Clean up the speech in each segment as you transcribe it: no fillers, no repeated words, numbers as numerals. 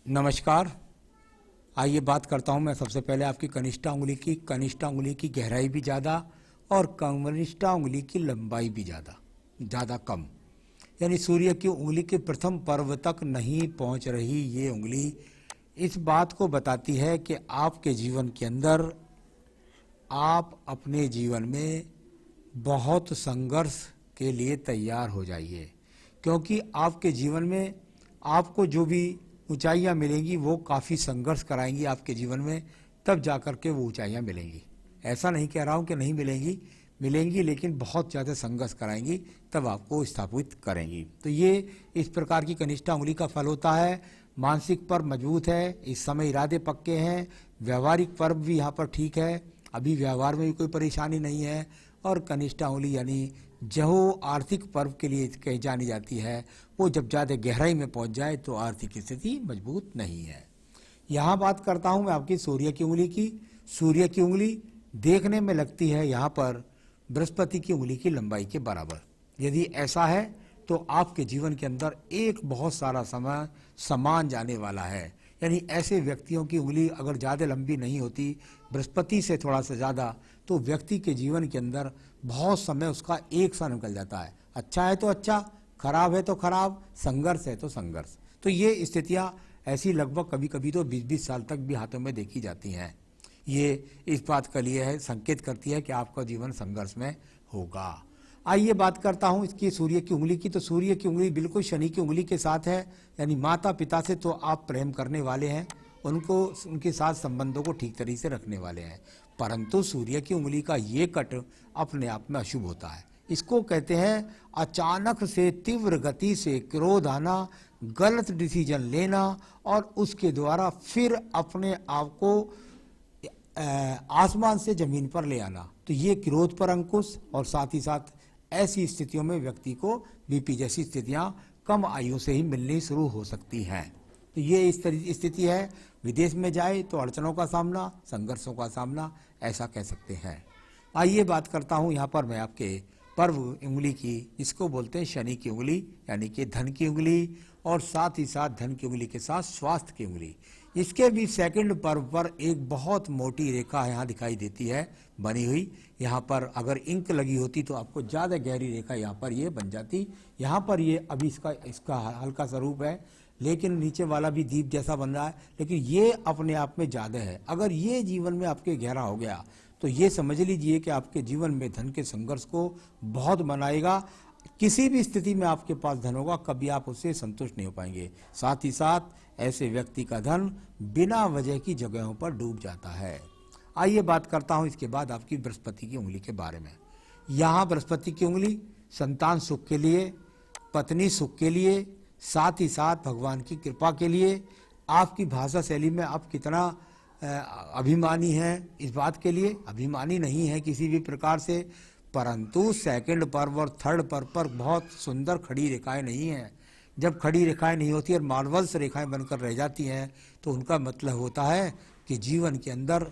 नमस्कार। आइए बात करता हूं मैं सबसे पहले आपकी कनिष्ठा उंगली की गहराई भी ज़्यादा और कनिष्ठा उंगली की लंबाई भी ज़्यादा कम, यानी सूर्य की उंगली के प्रथम पर्व तक नहीं पहुंच रही। ये उंगली इस बात को बताती है कि आपके जीवन के अंदर आप अपने जीवन में बहुत संघर्ष के लिए तैयार हो जाइए, क्योंकि आपके जीवन में आपको जो भी ऊंचाइयां मिलेंगी वो काफ़ी संघर्ष कराएंगी आपके जीवन में, तब जाकर के वो ऊंचाइयां मिलेंगी। ऐसा नहीं कह रहा हूं कि नहीं मिलेंगी, लेकिन बहुत ज़्यादा संघर्ष कराएंगी, तब आपको स्थापित करेंगी। तो ये इस प्रकार की कनिष्ठा उंगली का फल होता है। मानसिक पर्व मजबूत है, इस समय इरादे पक्के हैं। व्यवहारिक पर्व भी यहाँ पर ठीक है, अभी व्यवहार में भी कोई परेशानी नहीं है। और कनिष्ठा उंगली यानी जो आर्थिक पर्व के लिए कही जानी जाती है, वो जब ज़्यादा गहराई में पहुंच जाए तो आर्थिक स्थिति मजबूत नहीं है। यहाँ बात करता हूँ मैं आपकी सूर्य की उंगली की। सूर्य की उंगली देखने में लगती है यहाँ पर बृहस्पति की उंगली की लंबाई के बराबर। यदि ऐसा है तो आपके जीवन के अंदर एक बहुत सारा समय समान जाने वाला है। यानी ऐसे व्यक्तियों की उंगली अगर ज़्यादा लंबी नहीं होती, बृहस्पति से थोड़ा सा ज़्यादा, तो व्यक्ति के जीवन के अंदर बहुत समय उसका एक सा निकल जाता है। अच्छा है तो अच्छा, खराब है तो खराब, संघर्ष है तो संघर्ष। तो ये स्थितियाँ ऐसी लगभग कभी कभी तो 20-20 साल तक भी हाथों में देखी जाती हैं। ये इस बात के लिए है, संकेत करती है कि आपका जीवन संघर्ष में होगा। आइए बात करता हूँ इसकी सूर्य की उंगली की। तो सूर्य की उंगली बिल्कुल शनि की उंगली के साथ है, यानी माता पिता से तो आप प्रेम करने वाले हैं, उनके साथ संबंधों को ठीक तरीके से रखने वाले हैं। परंतु सूर्य की उंगली का ये कट अपने आप में अशुभ होता है। इसको कहते हैं अचानक से तीव्र गति से क्रोध आना, गलत डिसीजन लेना और उसके द्वारा फिर अपने आप को आसमान से जमीन पर ले आना। तो ये क्रोध पर अंकुश, और साथ ही साथ ऐसी स्थितियों में व्यक्ति को बीपी जैसी स्थितियां कम आयु से ही मिलनी शुरू हो सकती हैं। तो ये इस तरह स्थिति है। विदेश में जाए तो अड़चनों का सामना, संघर्षों का सामना, ऐसा कह सकते हैं। आइए बात करता हूँ यहाँ पर मैं आपके पर्व उंगली की, इसको बोलते हैं शनि की उंगली, यानी कि धन की उंगली, और साथ ही साथ धन की उंगली के साथ स्वास्थ्य की उंगली। इसके भी सेकंड पर्व पर एक बहुत मोटी रेखा यहाँ दिखाई देती है बनी हुई। यहाँ पर अगर इंक लगी होती तो आपको ज़्यादा गहरी रेखा यहाँ पर ये बन जाती। यहाँ पर ये अभी इसका हल्का स्वरूप है, लेकिन नीचे वाला भी दीप जैसा बन रहा है, लेकिन ये अपने आप में ज़्यादा है। अगर ये जीवन में आपके गहरा हो गया तो ये समझ लीजिए कि आपके जीवन में धन के संघर्ष को बहुत बनाएगा। किसी भी स्थिति में आपके पास धन होगा, कभी आप उससे संतुष्ट नहीं हो पाएंगे। साथ ही साथ ऐसे व्यक्ति का धन बिना वजह की जगहों पर डूब जाता है। आइए बात करता हूँ इसके बाद आपकी बृहस्पति की उंगली के बारे में। यहाँ बृहस्पति की उंगली संतान सुख के लिए, पत्नी सुख के लिए, साथ ही साथ भगवान की कृपा के लिए। आपकी भाषा शैली में आप कितना अभिमानी हैं, इस बात के लिए अभिमानी नहीं है किसी भी प्रकार से। परंतु सेकंड पर्व और थर्ड पर्व पर बहुत सुंदर खड़ी रेखाएं नहीं हैं। जब खड़ी रेखाएं नहीं होती और मार्वल्स रेखाएं बनकर रह जाती हैं तो उनका मतलब होता है कि जीवन के अंदर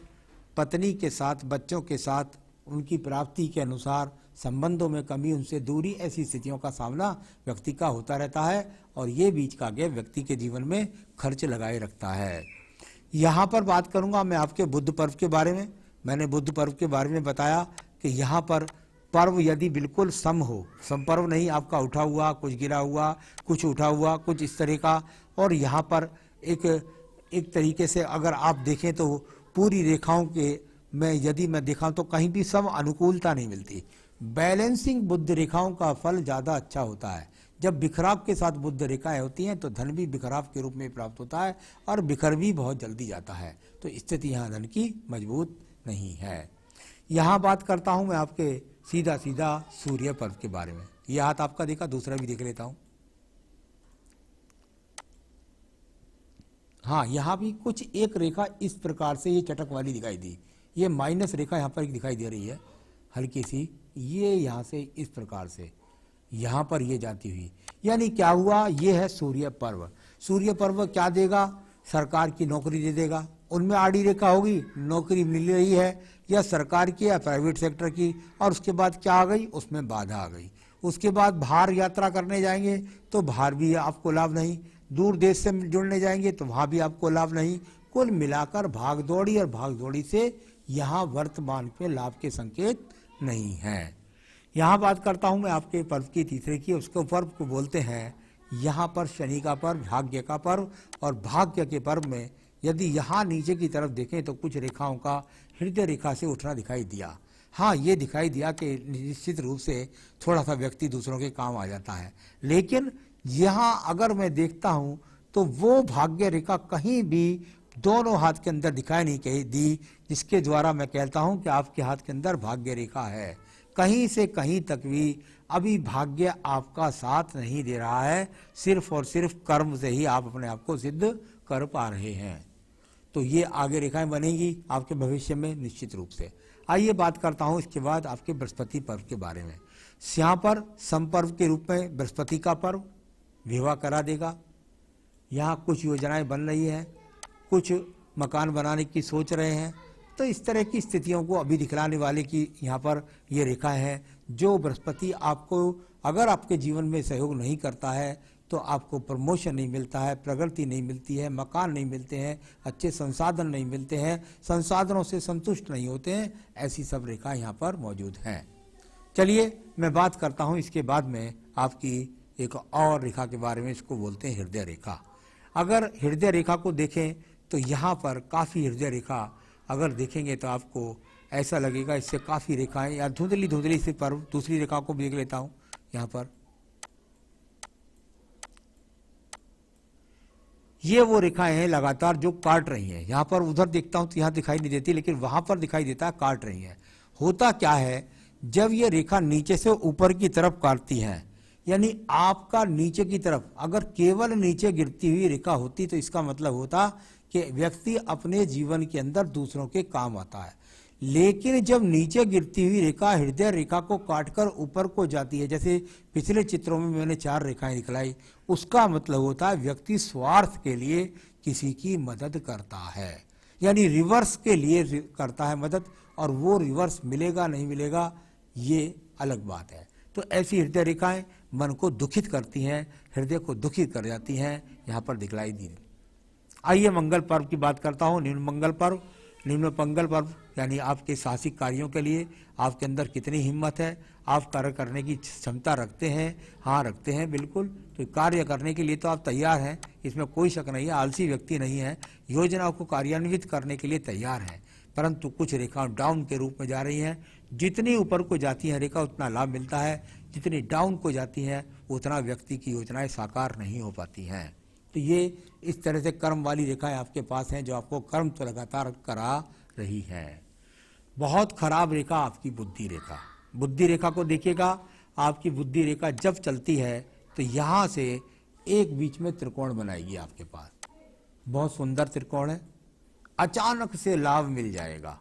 पत्नी के साथ, बच्चों के साथ, उनकी प्राप्ति के अनुसार संबंधों में कमी, उनसे दूरी, ऐसी स्थितियों का सामना व्यक्ति का होता रहता है, और ये बीच का गैप व्यक्ति के जीवन में खर्च लगाए रखता है। यहाँ पर बात करूँगा मैं आपके बुध पर्व के बारे में। मैंने बुध पर्व के बारे में बताया कि यहाँ पर पर्व यदि बिल्कुल सम हो, सम पर्व नहीं आपका उठा हुआ, कुछ गिरा हुआ, कुछ उठा हुआ, कुछ इस तरह का, और यहाँ पर एक तरीके से अगर आप देखें तो पूरी रेखाओं के में यदि मैं दिखाऊं तो कहीं भी सम अनुकूलता नहीं मिलती। बैलेंसिंग बुद्ध रेखाओं का फल ज़्यादा अच्छा होता है। जब बिखराव के साथ बुद्ध रेखाएं होती हैं तो धन भी बिखराव के रूप में प्राप्त होता है और बिखर भी बहुत जल्दी जाता है। तो स्थिति यहाँ धन की मजबूत नहीं है। यहाँ बात करता हूँ मैं आपके सीधा सूर्य पर्व के बारे में। यह हाथ आपका देखा, दूसरा भी देख लेता हूँ। हाँ, यहाँ भी कुछ एक रेखा इस प्रकार से ये चटक वाली दिखाई दी। ये माइनस रेखा यहाँ पर एक दिखाई दे रही है हल्की सी, ये यहाँ से इस प्रकार से यहाँ पर ये जाती हुई। यानी क्या हुआ, ये है सूर्य पर्व। सूर्य पर्व क्या देगा, सरकार की नौकरी दे देगा। उनमें आड़ी रेखा होगी, नौकरी मिल रही है या सरकार की या प्राइवेट सेक्टर की, और उसके बाद क्या आ गई, उसमें बाधा आ गई। उसके बाद बाहर यात्रा करने जाएंगे तो बाहर भी आपको लाभ नहीं, दूर देश से जुड़ने जाएंगे तो वहाँ भी आपको लाभ नहीं। कुल मिलाकर भागदौड़ी और भागदौड़ी से यहाँ वर्तमान में लाभ के संकेत नहीं हैं। यहाँ बात करता हूँ मैं आपके पर्व की तीसरे की, उसको पर्व को बोलते हैं यहाँ पर शनि का पर्व, भाग्य का पर्व। और भाग्य के पर्व में यदि यहाँ नीचे की तरफ देखें तो कुछ रेखाओं का हृदय रेखा से उठना दिखाई दिया। हाँ, ये दिखाई दिया कि निश्चित रूप से थोड़ा सा व्यक्ति दूसरों के काम आ जाता है, लेकिन यहाँ अगर मैं देखता हूँ तो वो भाग्य रेखा कहीं भी दोनों हाथ के अंदर दिखाई नहीं दी, जिसके द्वारा मैं कहता हूँ कि आपके हाथ के अंदर भाग्य रेखा है। कहीं से कहीं तक भी अभी भाग्य आपका साथ नहीं दे रहा है, सिर्फ और सिर्फ कर्म से ही आप अपने आप को सिद्ध कर पा रहे हैं। तो ये आगे रेखाएं बनेगी आपके भविष्य में निश्चित रूप से। आइए बात करता हूँ इसके बाद आपके बृहस्पति पर्व के बारे में। यहाँ पर संपर्व के रूप में बृहस्पति का पर्व विवाह करा देगा। यहाँ कुछ योजनाएं बन रही हैं, कुछ मकान बनाने की सोच रहे हैं, तो इस तरह की स्थितियों को अभी दिखलाने वाले की यहाँ पर ये रेखाएं हैं। जो बृहस्पति आपको अगर आपके जीवन में सहयोग नहीं करता है तो आपको प्रमोशन नहीं मिलता है, प्रगति नहीं मिलती है, मकान नहीं मिलते हैं, अच्छे संसाधन नहीं मिलते हैं, संसाधनों से संतुष्ट नहीं होते हैं, ऐसी सब रेखाएं यहाँ पर मौजूद हैं। चलिए मैं बात करता हूँ इसके बाद में आपकी एक और रेखा के बारे में, इसको बोलते हैं हृदय रेखा। अगर हृदय रेखा को देखें तो यहाँ पर काफ़ी हृदय रेखा अगर देखेंगे तो आपको ऐसा लगेगा इससे काफ़ी रेखाएं, या धुंधली धुंधली से पर्व। दूसरी रेखा को भी देख लेता हूँ, यहाँ पर ये वो रेखाएं हैं लगातार जो काट रही हैं। यहाँ पर उधर देखता हूँ तो यहाँ दिखाई नहीं देती, लेकिन वहाँ पर दिखाई देता है काट रही हैं। होता क्या है, जब ये रेखा नीचे से ऊपर की तरफ काटती हैं, यानी आपका नीचे की तरफ अगर केवल नीचे गिरती हुई रेखा होती तो इसका मतलब होता कि व्यक्ति अपने जीवन के अंदर दूसरों के काम आता है। लेकिन जब नीचे गिरती हुई रेखा हृदय रेखा को काटकर ऊपर को जाती है, जैसे पिछले चित्रों में मैंने 4 रेखाएं दिखलाई, उसका मतलब होता है व्यक्ति स्वार्थ के लिए किसी की मदद करता है, यानी रिवर्स के लिए करता है मदद, और वो रिवर्स मिलेगा नहीं मिलेगा ये अलग बात है। तो ऐसी हृदय रेखाएं मन को दुखित करती हैं, हृदय को दुखित कर जाती हैं, यहाँ पर दिखलाई दी। आइए मंगल पर्व की बात करता हूँ। निम्न मंगल पर्व, निम्न मंगल पर्व यानी आपके साहसिक कार्यों के लिए आपके अंदर कितनी हिम्मत है, आप कार्य करने की क्षमता रखते हैं। हाँ, रखते हैं बिल्कुल। तो कार्य करने के लिए तो आप तैयार हैं, इसमें कोई शक नहीं है, आलसी व्यक्ति नहीं है, योजनाओं को कार्यान्वित करने के लिए तैयार हैं। परंतु कुछ रेखाएं डाउन के रूप में जा रही हैं। जितनी ऊपर को जाती है रेखा उतना लाभ मिलता है, जितनी डाउन को जाती है उतना व्यक्ति की योजनाएं साकार नहीं हो पाती हैं। तो ये इस तरह से कर्म वाली रेखाएं आपके पास हैं जो आपको कर्म तो लगातार करा रही हैं। बहुत खराब रेखा आपकी बुद्धि रेखा। बुद्धि रेखा को देखिएगा, आपकी बुद्धि रेखा जब चलती है तो यहाँ से एक बीच में त्रिकोण बनाएगी आपके पास, बहुत सुंदर त्रिकोण है। अचानक से लाभ मिल जाएगा,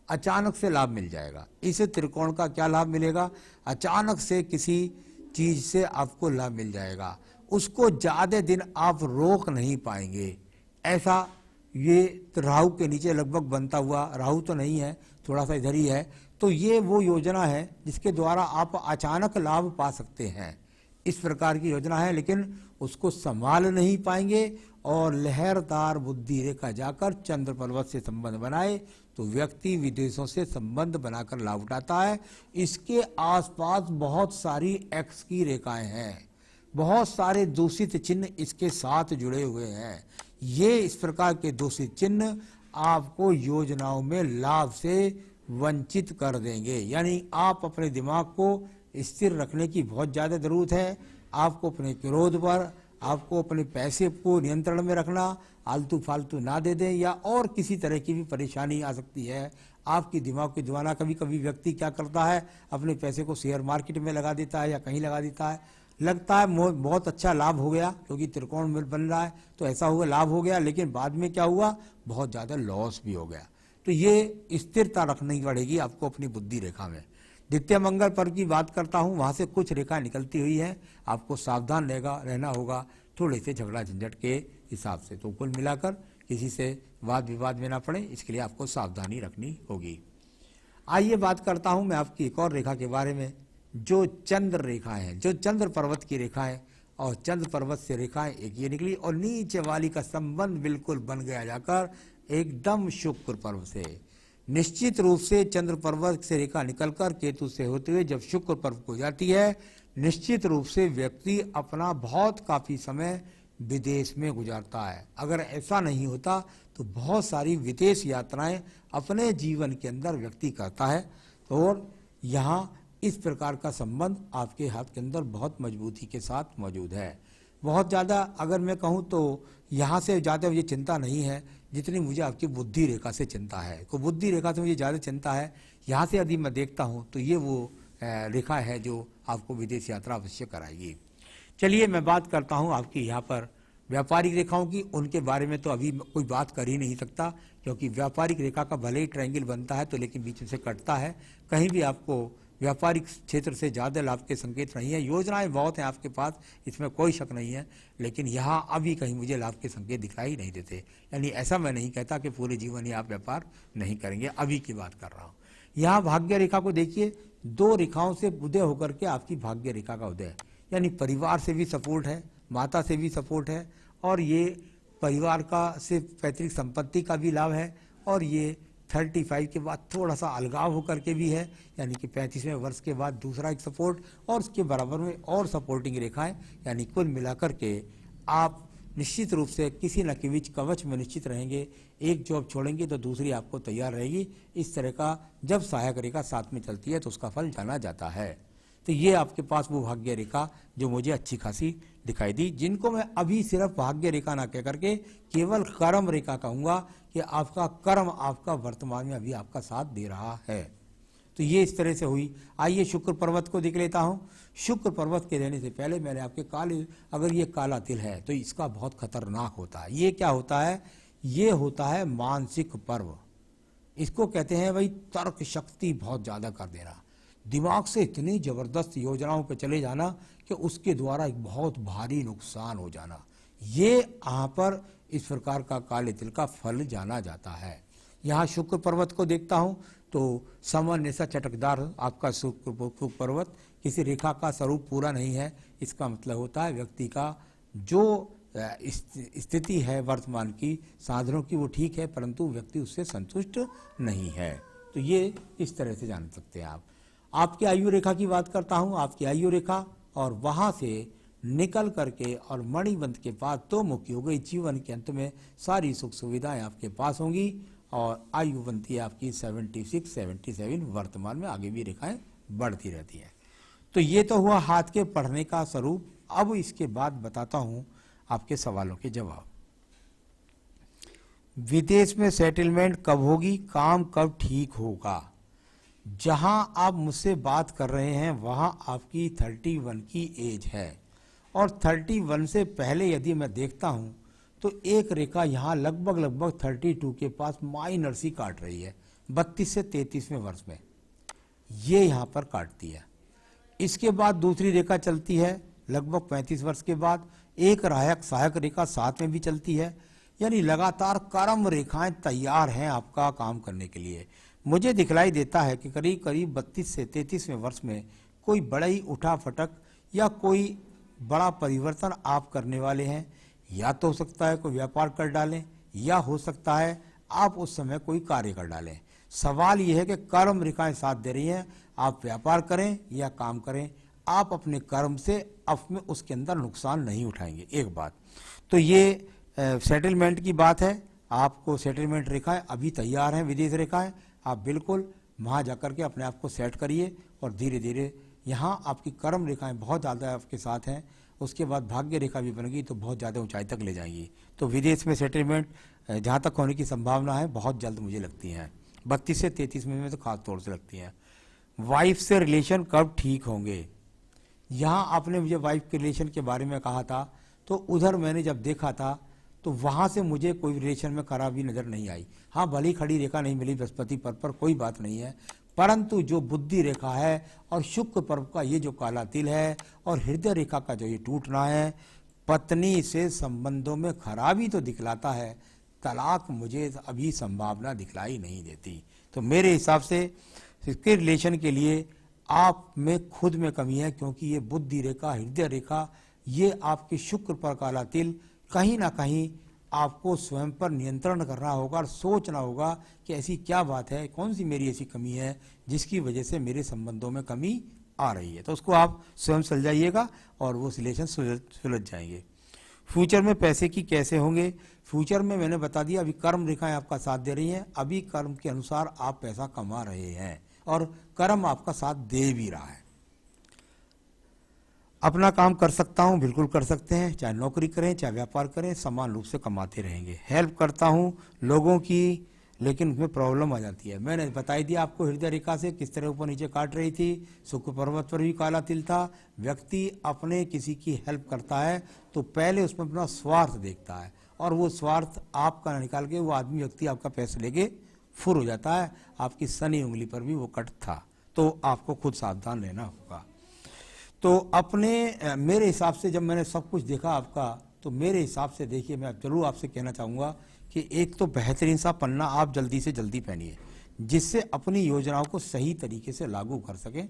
अचानक से लाभ मिल जाएगा। इस त्रिकोण का क्या लाभ मिलेगा, अचानक से किसी चीज से आपको लाभ मिल जाएगा, उसको ज्यादा दिन आप रोक नहीं पाएंगे। ऐसा ये राहु के नीचे लगभग बनता हुआ, राहु तो नहीं है, थोड़ा सा इधर ही है, तो ये वो योजना है जिसके द्वारा आप अचानक लाभ पा सकते हैं। इस प्रकार की योजना है, लेकिन उसको संभाल नहीं पाएंगे और लहरदार बुद्धि रेखा जाकर चंद्र पर्वत से संबंध बनाए तो व्यक्ति विदेशों से संबंध बनाकर लाभ उठाता है। इसके आसपास बहुत सारी एक्स की रेखाएं हैं, बहुत सारे दूषित चिन्ह इसके साथ जुड़े हुए हैं। ये इस प्रकार के दूषित चिन्ह आपको योजनाओं में लाभ से वंचित कर देंगे। यानी आप अपने दिमाग को स्थिर रखने की बहुत ज़्यादा ज़रूरत है। आपको अपने क्रोध पर, आपको अपने पैसे को नियंत्रण में रखना, आलतू फालतू ना दे दें, या और किसी तरह की भी परेशानी आ सकती है आपकी दिमाग की दीवाना। कभी कभी व्यक्ति क्या करता है, अपने पैसे को शेयर मार्केट में लगा देता है या कहीं लगा देता है, लगता है बहुत अच्छा लाभ हो गया क्योंकि त्रिकोण में बन रहा है तो ऐसा हुआ लाभ हो गया, लेकिन बाद में क्या हुआ, बहुत ज़्यादा लॉस भी हो गया। तो ये स्थिरता रखनी पड़ेगी आपको अपनी बुद्धि रेखा में। द्वितीय मंगल पर्व की बात करता हूँ, वहाँ से कुछ रेखा निकलती हुई है, आपको सावधान रहना होगा थोड़े से झगड़ा झंझट के हिसाब से। तो कुल मिलाकर किसी से वाद विवाद में ना पड़े, इसके लिए आपको सावधानी रखनी होगी। आइए बात करता हूँ मैं आपकी एक और रेखा के बारे में, जो चंद्र रेखा है, जो चंद्र पर्वत की रेखा है, और चंद्र पर्वत से रेखाएं एक ये निकली और नीचे वाली का संबंध बिल्कुल बन गया जाकर एकदम शुक्र पर्व से। निश्चित रूप से चंद्र पर्वत से रेखा निकलकर केतु से होते हुए जब शुक्र पर्व को जाती है, निश्चित रूप से व्यक्ति अपना बहुत काफी समय विदेश में गुजारता है। अगर ऐसा नहीं होता तो बहुत सारी विदेश यात्राएं अपने जीवन के अंदर व्यक्ति करता है। और यहाँ इस प्रकार का संबंध आपके हाथ के अंदर बहुत मजबूती के साथ मौजूद है। बहुत ज़्यादा अगर मैं कहूँ तो यहाँ से ज़्यादा मुझे चिंता नहीं है जितनी मुझे आपकी बुद्धि रेखा से चिंता है। तो बुद्धि रेखा से मुझे ज़्यादा चिंता है। यहाँ से यदि मैं देखता हूँ तो ये वो रेखा है जो आपको विदेश यात्रा अवश्य कराएगी। चलिए मैं बात करता हूँ आपकी यहाँ पर व्यापारिक रेखाओं की। उनके बारे में तो अभी कोई बात कर ही नहीं सकता, क्योंकि व्यापारिक रेखा का भले ही ट्रायंगल बनता है तो लेकिन बीच में से कटता है। कहीं भी आपको व्यापारिक क्षेत्र से ज़्यादा लाभ के संकेत नहीं है। योजनाएं बहुत हैं आपके पास, इसमें कोई शक नहीं है, लेकिन यहाँ अभी कहीं मुझे लाभ के संकेत दिखाई नहीं देते। यानी ऐसा मैं नहीं कहता कि पूरे जीवन ही आप व्यापार नहीं करेंगे, अभी की बात कर रहा हूँ। यहाँ भाग्य रेखा को देखिए, 2 रेखाओं से उदय होकर के आपकी भाग्य रेखा का उदय, यानी परिवार से भी सपोर्ट है, माता से भी सपोर्ट है, और ये परिवार का से पैतृक संपत्ति का भी लाभ है, और ये 35 के बाद थोड़ा सा अलगाव होकर के भी है, यानी कि 35वें वर्ष के बाद दूसरा एक सपोर्ट, और उसके बराबर में और सपोर्टिंग रेखाएं, यानी कुल मिलाकर के आप निश्चित रूप से किसी न किसी बीच कवच में निश्चित रहेंगे। एक जॉब छोड़ेंगे तो दूसरी आपको तैयार रहेगी। इस तरह का जब सहायक रेखा साथ में चलती है तो उसका फल जाना जाता है। तो ये आपके पास वो भाग्य रेखा जो मुझे अच्छी खासी दिखाई दी, जिनको मैं अभी सिर्फ भाग्य रेखा ना कह करके केवल कर्म रेखा कहूँगा कि आपका कर्म आपका वर्तमान में अभी आपका साथ दे रहा है। तो ये इस तरह से हुई। आइए शुक्र पर्वत को देख लेता हूँ। शुक्र पर्वत के रहने से पहले मैंने आपके काले, अगर ये काला तिल है तो इसका बहुत खतरनाक होता है। ये क्या होता है? ये होता है मानसिक पर्व। इसको कहते हैं भाई तर्क शक्ति बहुत ज़्यादा कर देना, दिमाग से इतनी ज़बरदस्त योजनाओं पे चले जाना कि उसके द्वारा एक बहुत भारी नुकसान हो जाना। ये यहाँ पर इस प्रकार का काले तिल का फल जाना जाता है। यहाँ शुक्र पर्वत को देखता हूँ तो सामान्य सा चटकदार आपका शुक्र पर्वत, किसी रेखा का स्वरूप पूरा नहीं है। इसका मतलब होता है व्यक्ति का जो स्थिति है वर्तमान की साधनों की वो ठीक है, परंतु व्यक्ति उससे संतुष्ट नहीं है। तो ये इस तरह से जान सकते हैं आप। आपकी आयु रेखा की बात करता हूँ। आपकी आयु रेखा और वहाँ से निकल करके और मणिबंध के पास 2 मुखी हो गई। जीवन के अंत में सारी सुख सुविधाएं आपके पास होंगी और आयु बनती है आपकी 76, 77। वर्तमान में आगे भी रेखाएं बढ़ती रहती हैं। तो ये तो हुआ हाथ के पढ़ने का स्वरूप। अब इसके बाद बताता हूँ आपके सवालों के जवाब। विदेश में सेटलमेंट कब होगी, काम कब ठीक होगा? जहां आप मुझसे बात कर रहे हैं वहां आपकी 31 की एज है, और 31 से पहले यदि मैं देखता हूं तो एक रेखा यहाँ लगभग 32 के पास माइनर सी काट रही है। 32 से 33वें वर्ष में ये यहाँ पर काटती है। इसके बाद दूसरी रेखा चलती है लगभग 35 वर्ष के बाद। एक सहायक रेखा साथ में भी चलती है, यानी लगातार कर्म रेखाएं तैयार हैं आपका काम करने के लिए। मुझे दिखलाई देता है कि करीब 32 से 33वें वर्ष में कोई बड़ा ही उठाफटक या कोई बड़ा परिवर्तन आप करने वाले हैं। या तो हो सकता है कोई व्यापार कर डालें, या हो सकता है आप उस समय कोई कार्य कर डालें। सवाल यह है कि कर्म रेखाएं साथ दे रही हैं, आप व्यापार करें या काम करें, आप अपने कर्म से अपने उसके अंदर नुकसान नहीं उठाएंगे। एक बात तो ये सेटलमेंट की बात है। आपको सेटलमेंट रेखाएं अभी तैयार हैं, विदेश रेखाएं। आप बिल्कुल वहाँ जाकर के अपने आप को सेट करिए और धीरे धीरे यहाँ आपकी कर्म रेखाएं बहुत ज़्यादा आपके साथ हैं। उसके बाद भाग्य रेखा भी बनेगी तो बहुत ज़्यादा ऊंचाई तक ले जाएंगी। तो विदेश में सेटलमेंट जहाँ तक होने की संभावना है बहुत जल्द मुझे लगती है। 32 से 33 में तो खास तौर से लगती हैं। वाइफ से रिलेशन कब ठीक होंगे? यहाँ आपने मुझे वाइफ के रिलेशन के बारे में कहा था, तो उधर मैंने जब देखा था तो वहाँ से मुझे कोई रिलेशन में खराबी नज़र नहीं आई। हाँ, भली खड़ी रेखा नहीं मिली बृहस्पति पर्व पर, कोई बात नहीं है, परंतु जो बुद्धि रेखा है और शुक्र पर्व का ये जो काला तिल है और हृदय रेखा का जो ये टूटना है, पत्नी से संबंधों में खराबी तो दिखलाता है, तलाक मुझे अभी संभावना दिखलाई नहीं देती। तो मेरे हिसाब से इसके रिलेशन के लिए आप में खुद में कमी है, क्योंकि ये बुद्धि रेखा, हृदय रेखा, ये आपके शुक्र पर काला तिल, कहीं ना कहीं आपको स्वयं पर नियंत्रण करना होगा और सोचना होगा कि ऐसी क्या बात है, कौन सी मेरी ऐसी कमी है जिसकी वजह से मेरे संबंधों में कमी आ रही है। तो उसको आप स्वयं सुलझाइएगा और वो रिलेशन सुलझ जाएंगे। फ्यूचर में पैसे की कैसे होंगे? फ्यूचर में मैंने बता दिया, अभी कर्म रेखाएं आपका साथ दे रही हैं, अभी कर्म के अनुसार आप पैसा कमा रहे हैं और कर्म आपका साथ दे भी रहा है। अपना काम कर सकता हूं, बिल्कुल कर सकते हैं, चाहे नौकरी करें चाहे व्यापार करें, समान रूप से कमाते रहेंगे। हेल्प करता हूं लोगों की, लेकिन उसमें प्रॉब्लम आ जाती है। मैंने बताई दिया आपको हृदय रेखा से किस तरह ऊपर नीचे काट रही थी, शुक्र पर्वत पर भी काला तिल था। व्यक्ति अपने किसी की हेल्प करता है तो पहले उसमें अपना स्वार्थ देखता है और वो स्वार्थ आपका निकाल के वो आदमी व्यक्ति आपका पैसे लेके फुर हो जाता है। आपकी शनि उंगली पर भी वो कट था, तो आपको खुद सावधान रहना होगा। तो अपने मेरे हिसाब से जब मैंने सब कुछ देखा आपका, तो मेरे हिसाब से देखिए, मैं जरूर आपसे कहना चाहूँगा कि एक तो बेहतरीन सा पन्ना आप जल्दी से जल्दी पहनिए, जिससे अपनी योजनाओं को सही तरीके से लागू कर सकें।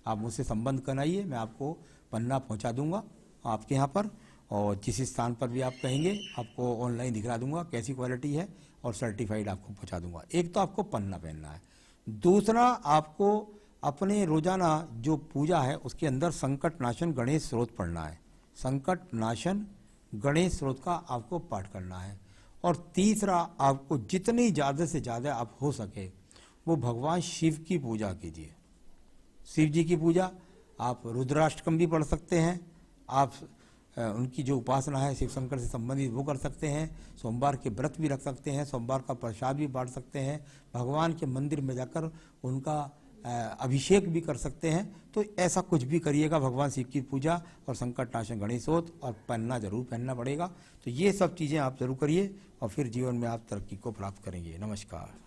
आप मुझसे संबंध कराइए, मैं आपको पन्ना पहुंचा दूंगा आपके यहाँ पर, और जिस स्थान पर भी आप कहेंगे आपको ऑनलाइन दिखला दूंगा कैसी क्वालिटी है, और सर्टिफाइड आपको पहुंचा दूंगा। एक तो आपको पन्ना पहनना है, दूसरा आपको अपने रोजाना जो पूजा है उसके अंदर संकट नाशन गणेश स्रोत पढ़ना है। संकट नाशन गणेश स्रोत का आपको पाठ करना है। और तीसरा, आपको जितनी ज़्यादा से ज़्यादा आप हो सके वो भगवान शिव की पूजा कीजिए। शिव जी की पूजा आप रुद्राष्टकम भी पढ़ सकते हैं, आप उनकी जो उपासना है शिव शंकर से संबंधित वो कर सकते हैं। सोमवार के व्रत भी रख सकते हैं, सोमवार का प्रसाद भी बांट सकते हैं, भगवान के मंदिर में जाकर उनका अभिषेक भी कर सकते हैं। तो ऐसा कुछ भी करिएगा, भगवान शिव की पूजा और संकट नाशन गणेश स्रोत, और पन्ना जरूर पहनना पड़ेगा। तो ये सब चीज़ें आप जरूर करिए और फिर जीवन में आप तरक्की को प्राप्त करेंगे। नमस्कार।